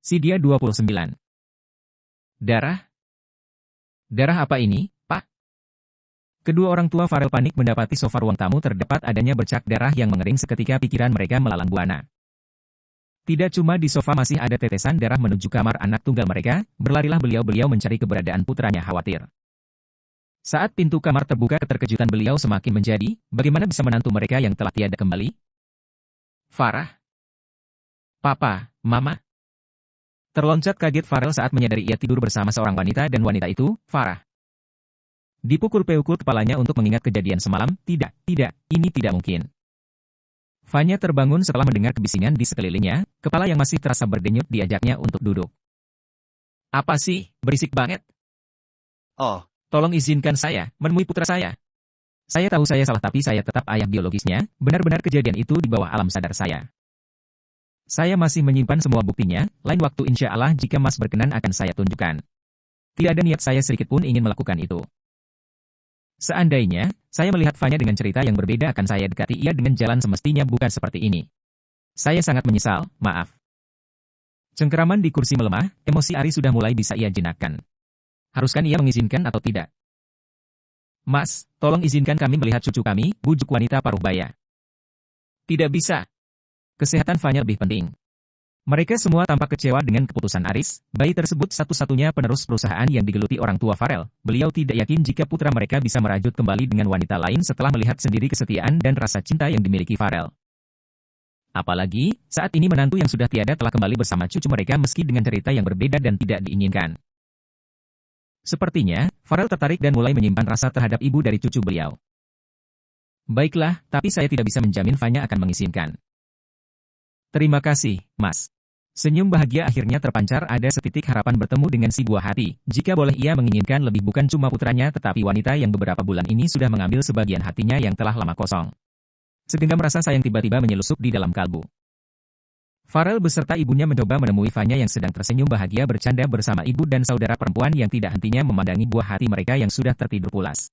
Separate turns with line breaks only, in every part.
Sidia 29. Darah? Darah apa ini, Pak? Kedua orang tua Farel panik mendapati sofa ruang tamu terdapat adanya bercak darah yang mengering seketika pikiran mereka melalang buana. Tidak cuma di sofa masih ada tetesan darah menuju kamar anak tunggal mereka, berlarilah beliau mencari keberadaan putranya khawatir. Saat pintu kamar terbuka keterkejutan beliau semakin menjadi, bagaimana bisa menantu mereka yang telah tiada kembali? Farah? Papa, Mama? Terloncat kaget Farel saat menyadari ia tidur bersama seorang wanita dan wanita itu, Farah. Dipukul-pukul kepalanya untuk mengingat kejadian semalam, tidak, ini tidak mungkin. Fanya terbangun setelah mendengar kebisingan di sekelilingnya, kepala yang masih terasa berdenyut diajaknya untuk duduk. Apa sih, berisik banget? Oh, tolong izinkan saya, menemui putra saya. Saya tahu saya salah tapi saya tetap ayah biologisnya, benar-benar kejadian itu di bawah alam sadar saya. Saya masih menyimpan semua buktinya, lain waktu insya Allah jika Mas berkenan akan saya tunjukkan. Tidak ada niat saya sedikit pun ingin melakukan itu. Seandainya, saya melihat Fanya dengan cerita yang berbeda akan saya dekati ia dengan jalan semestinya bukan seperti ini. Saya sangat menyesal, maaf. Cengkeraman di kursi melemah, emosi Ari sudah mulai bisa ia jenakkan. Haruskah ia mengizinkan atau tidak? Mas, tolong izinkan kami melihat cucu kami, bujuk wanita paruh baya. Tidak bisa. Kesehatan Fanya lebih penting. Mereka semua tampak kecewa dengan keputusan Aris, bayi tersebut satu-satunya penerus perusahaan yang digeluti orang tua Farel. Beliau tidak yakin jika putra mereka bisa merajut kembali dengan wanita lain setelah melihat sendiri kesetiaan dan rasa cinta yang dimiliki Farel. Apalagi, saat ini menantu yang sudah tiada telah kembali bersama cucu mereka meski dengan cerita yang berbeda dan tidak diinginkan. Sepertinya, Farel tertarik dan mulai menyimpan rasa terhadap ibu dari cucu beliau. Baiklah, tapi saya tidak bisa menjamin Fanya akan mengizinkan. Terima kasih, Mas. Senyum bahagia akhirnya terpancar ada setitik harapan bertemu dengan si buah hati. Jika boleh ia menginginkan lebih bukan cuma putranya tetapi wanita yang beberapa bulan ini sudah mengambil sebagian hatinya yang telah lama kosong. Segenggam rasa sayang tiba-tiba menyelusup di dalam kalbu. Farel beserta ibunya mencoba menemui Fanya yang sedang tersenyum bahagia bercanda bersama ibu dan saudara perempuan yang tidak hentinya memandangi buah hati mereka yang sudah tertidur pulas.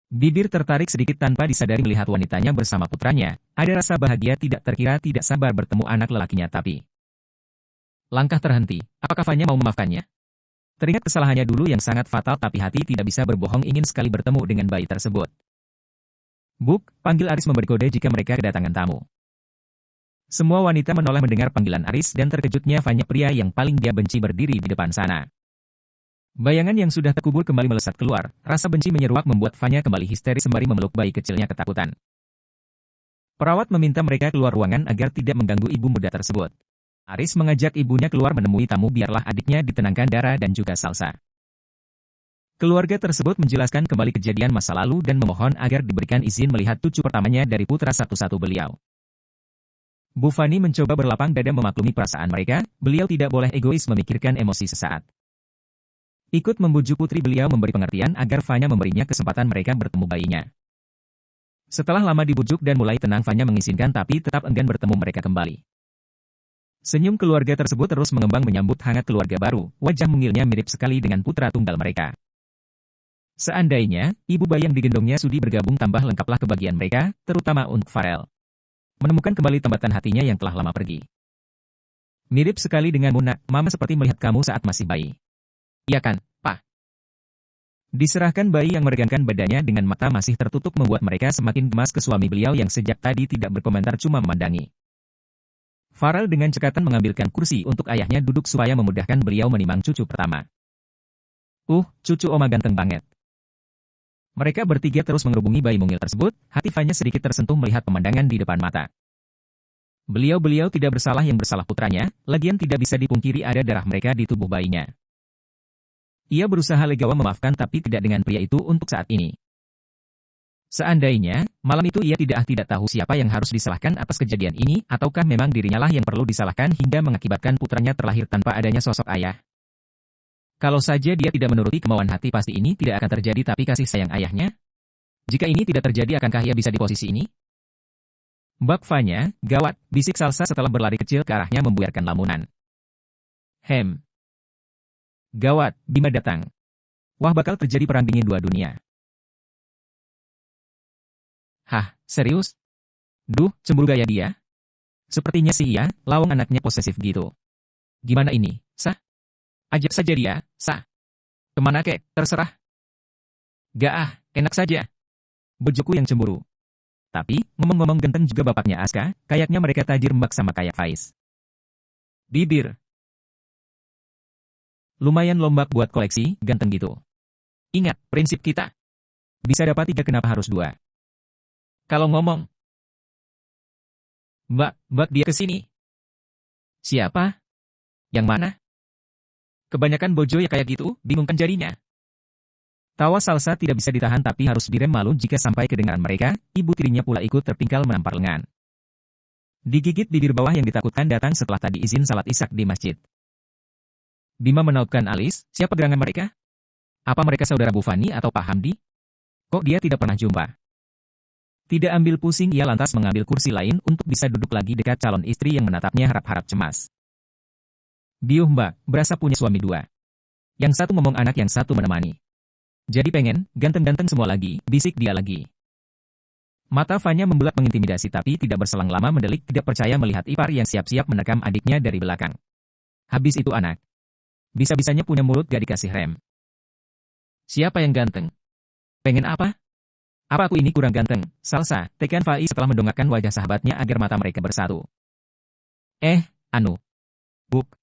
Bibir tertarik sedikit tanpa disadari melihat wanitanya bersama putranya, ada rasa bahagia tidak terkira tidak sabar bertemu anak lelakinya tapi. Langkah terhenti, apakah Fanya mau memaafkannya? Teringat kesalahannya dulu yang sangat fatal tapi hati tidak bisa berbohong ingin sekali bertemu dengan bayi tersebut. Buk, panggil Aris memberi kode jika mereka kedatangan tamu. Semua wanita menoleh mendengar panggilan Aris dan terkejutnya Fanya pria yang paling dia benci berdiri di depan sana. Bayangan yang sudah terkubur kembali melesat keluar, rasa benci menyeruak membuat Fanya kembali histeris sembari memeluk bayi kecilnya ketakutan. Perawat meminta mereka keluar ruangan agar tidak mengganggu ibu muda tersebut. Aris mengajak ibunya keluar menemui tamu biarlah adiknya ditenangkan Dara dan juga Salsa. Keluarga tersebut menjelaskan kembali kejadian masa lalu dan memohon agar diberikan izin melihat cucu pertamanya dari putra satu-satu beliau. Bu Fani mencoba berlapang dada memaklumi perasaan mereka, beliau tidak boleh egois memikirkan emosi sesaat. Ikut membujuk putri beliau memberi pengertian agar Fanya memberinya kesempatan mereka bertemu bayinya. Setelah lama dibujuk dan mulai tenang Fanya mengizinkan tapi tetap enggan bertemu mereka kembali. Senyum keluarga tersebut terus mengembang menyambut hangat keluarga baru, wajah mungilnya mirip sekali dengan putra tunggal mereka. Seandainya, ibu bayi yang digendongnya sudi bergabung tambah lengkaplah kebahagiaan mereka, terutama untuk Farel. Menemukan kembali tambatan hatinya yang telah lama pergi. Mirip sekali denganmu nak, Mama seperti melihat kamu saat masih bayi. Iya kan, Pak? Diserahkan bayi yang meregangkan badannya dengan mata masih tertutup membuat mereka semakin gemas ke suami beliau yang sejak tadi tidak berkomentar cuma memandangi. Farel dengan cekatan mengambilkan kursi untuk ayahnya duduk supaya memudahkan beliau menimang cucu pertama. Cucu Oma ganteng banget. Mereka bertiga terus mengerubungi bayi mungil tersebut, hati Fanya sedikit tersentuh melihat pemandangan di depan mata. Beliau tidak bersalah yang bersalah putranya, lagian tidak bisa dipungkiri ada darah mereka di tubuh bayinya. Ia berusaha legawa memaafkan tapi tidak dengan pria itu untuk saat ini. Seandainya, malam itu ia tidak tahu siapa yang harus disalahkan atas kejadian ini, ataukah memang dirinya lah yang perlu disalahkan hingga mengakibatkan putranya terlahir tanpa adanya sosok ayah. Kalau saja dia tidak menuruti kemauan hati pasti ini tidak akan terjadi tapi kasih sayang ayahnya. Jika ini tidak terjadi akankah ia bisa di posisi ini? Bak Fanya, gawat, bisik Salsa setelah berlari kecil ke arahnya membuyarkan lamunan. Gawat, Bima datang. Wah bakal terjadi perang dingin dua dunia. Hah, serius? Duh, cemburu gaya dia? Sepertinya sih iya, lawang anaknya posesif gitu. Gimana ini, sah? Ajak saja dia, sah. Kemana kek, terserah. Gak ah, enak saja. Bojoku yang cemburu. Tapi, ngomong-ngomong ganteng juga bapaknya Aska, kayaknya mereka tajir mbak sama kayak Faiz. Bibir. Lumayan lombak buat koleksi, ganteng gitu. Ingat, prinsip kita. Bisa dapat 3 kenapa harus 2. Kalau ngomong, Mbak dia ke sini. Siapa? Yang mana? Kebanyakan bojo ya kayak gitu, bingung kan jadinya. Tawa Salsa tidak bisa ditahan tapi harus direm malu jika sampai kedengaran mereka, ibu tirinya pula ikut terpingkal menampar lengan. Digigit bibir bawah yang ditakutkan datang setelah tadi izin salat Isyak di masjid. Bima menautkan alis, siapa gerangan mereka? Apa mereka saudara Bu Fani atau Pak Hamdi? Kok dia tidak pernah jumpa? Tidak ambil pusing ia lantas mengambil kursi lain untuk bisa duduk lagi dekat calon istri yang menatapnya harap-harap cemas. Biuh mbak, berasa punya suami 2. Yang satu ngomong anak yang satu menemani. Jadi pengen, ganteng-ganteng semua lagi, bisik dia lagi. Mata Fanya membelat mengintimidasi tapi tidak berselang lama mendelik tidak percaya melihat ipar yang siap-siap menerkam adiknya dari belakang. Habis itu anak. Bisa-bisanya punya mulut gak dikasih rem. Siapa yang ganteng? Pengen apa? Apa aku ini kurang ganteng? Salsa, tekan Faiz setelah mendongakkan wajah sahabatnya agar mata mereka bersatu. Buk.